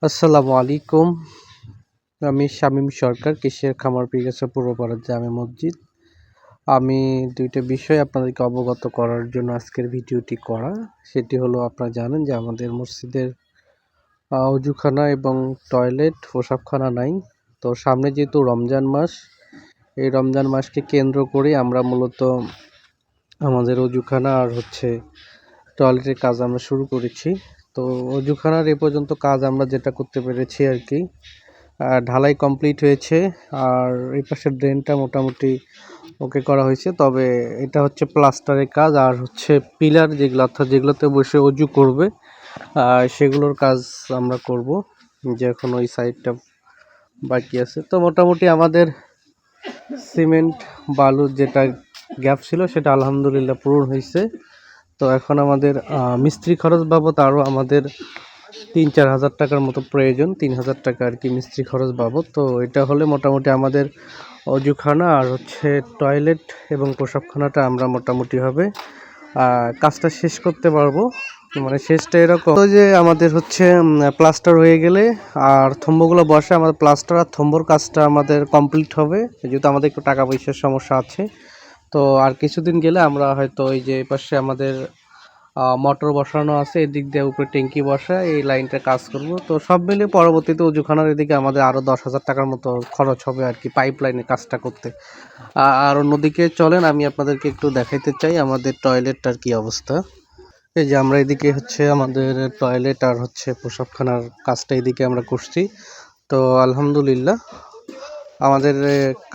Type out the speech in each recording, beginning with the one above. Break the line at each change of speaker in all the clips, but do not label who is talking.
আসসালামু আলাইকুম। আমি শামীম সরকার, কিসের খামার পিগাসা পূর্বপাড়া জামে মসজিদ। আমি দুইটা বিষয় আপনাদেরকে অবগত করার জন্য আজকের ভিডিওটি করা। সেটি হলো, আপনারা জানেন যে আমাদের মসজিদের অজুখানা এবং টয়লেট প্রসাবখানা নাই। তো সামনে যেহেতু রমজান মাস, এই রমজান মাসকে কেন্দ্র করে আমরা মূলত আমাদের অজুখানা আর টয়লেটের কাজ আমরা শুরু করেছি। তো অজুখানার এ পর্যন্ত কাজ আমরা যেটা করতে পেরেছি আর কি, ঢালাই কমপ্লিট হয়েছে। আর এই পাশের ড্রেনটা মোটামুটি ওকে করা হয়েছে, তবে এটা প্লাস্টারের কাজ। আর পিলার যেগুলো, অর্থাৎ যেগুলোতে বসে অজু করবে, সেগুলোর কাজ আমরা করব, যে এখন ওই সাইডটা বাকি আছে। তো মোটামুটি আমাদের সিমেন্ট বালুর যেটা গ্যাপ ছিল সেটা আলহামদুলিল্লাহ পূরণ হয়েছে। তো এখন আমাদের মিস্ত্রি খরচ বাবদ আরও আমাদের ৩-৪ হাজার টাকার মতো প্রয়োজন, ৩,০০০ টাকা আর কি মিস্ত্রি খরচ বাবদ। তো এটা হলে মোটামুটি আমাদের অজুখানা আর টয়লেট এবং প্রসাবখানাটা আমরা মোটামুটিভাবে কাজটা শেষ করতে পারবো। মানে শেষটা এরকম, তো যে আমাদের প্লাস্টার হয়ে গেলে আর থম্বগুলো বসে, আমাদের প্লাস্টার আর থম্বর কাজটা আমাদের কমপ্লিট হবে, যেহেতু আমাদের একটু টাকা পয়সার সমস্যা আছে। তো আর কিছুদিন গেলে আমরা হয়তো ওই যে পাশে আমাদের মোটর বসানো আছে, এদিক দিয়ে উপরে ট্যাঙ্কি বসা, এই লাইনটা কাজ করব। তো সব মিলিয়ে পরবর্তীতে অজুখানার এদিকে আমাদের আরও 10,000 টাকার মতো খরচ হবে আর কি, পাইপ লাইনের কাজটা করতে। আর অন্যদিকে চলেন আমি আপনাদেরকে একটু দেখাইতে চাই আমাদের টয়লেটটার কি অবস্থা। এই যে আমরা এদিকে আমাদের টয়লেট আর প্রসাবখানার কাজটা এদিকে আমরা করছি। তো আলহামদুলিল্লাহ আমাদের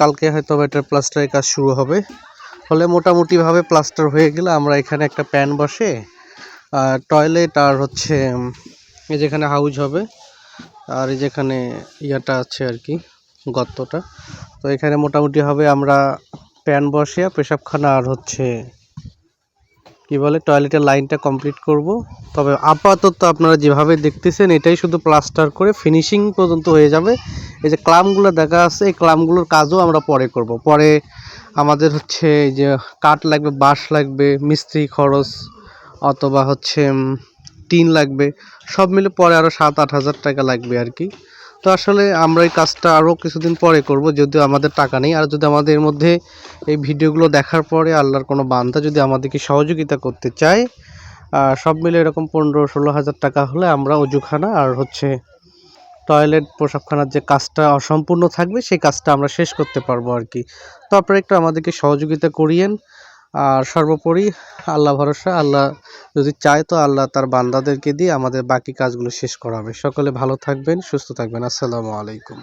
কালকে হয়তো এটার প্লাস্টারের কাজ শুরু হবে। হলে মোটামুটিভাবে প্লাস্টার হয়ে গেলে আমরা এখানে একটা প্যান বসে টয়লেট আর এই যেখানে হাউজ হবে, আর এই যেখানে ইয়াটা আছে আর কি, গর্তটা। তো এখানে মোটামুটি হবে আমরা প্যান বসে পেশাবখানা আর কি বলে টয়লেটের লাইনটা কমপ্লিট করব। তবে আপাতত আপনারা যেভাবে দেখতেছেন এটাই শুধু প্লাস্টার করে ফিনিশিং পর্যন্ত হয়ে যাবে। এই যে ক্লামগুলো দেখা আছে, এই ক্লামগুলোর কাজও আমরা পরে করব। পরে আমাদের এই যে কাঠ লাগবে, বাঁশ লাগবে, মিস্ত্রি খরচ, অথবা টিন লাগবে, সব মিলে পরে আরও 7-8 হাজার টাকা লাগবে আর কি। তো আসলে আমরা এই কাজটা আরও কিছুদিন পরে করব, যদিও আমাদের টাকা নেই। আর যদি আমাদের মধ্যে এই ভিডিওগুলো দেখার পরে আল্লাহর কোনো বান্দা যদি আমাদেরকে সহযোগিতা করতে চায়, সব মিলে এরকম 15-16 হাজার টাকা হলে আমরা অজুখানা আর টয়লেট প্রসাবখানার যে কাজটা অসম্পূর্ণ থাকবে সেই কাজটা আমরা শেষ করতে পারবো আর কি। তো আপনারা একটু আমাদেরকে সহযোগিতা করিয়েন। আর সর্বোপরি আল্লাহ ভরসা, আল্লাহ যদি চায় তো আল্লাহ তার বান্দাদেরকে দিয়ে আমাদের বাকি কাজগুলো শেষ করাবে। সকলে ভালো থাকবেন, সুস্থ থাকবেন। আসসালামু আলাইকুম।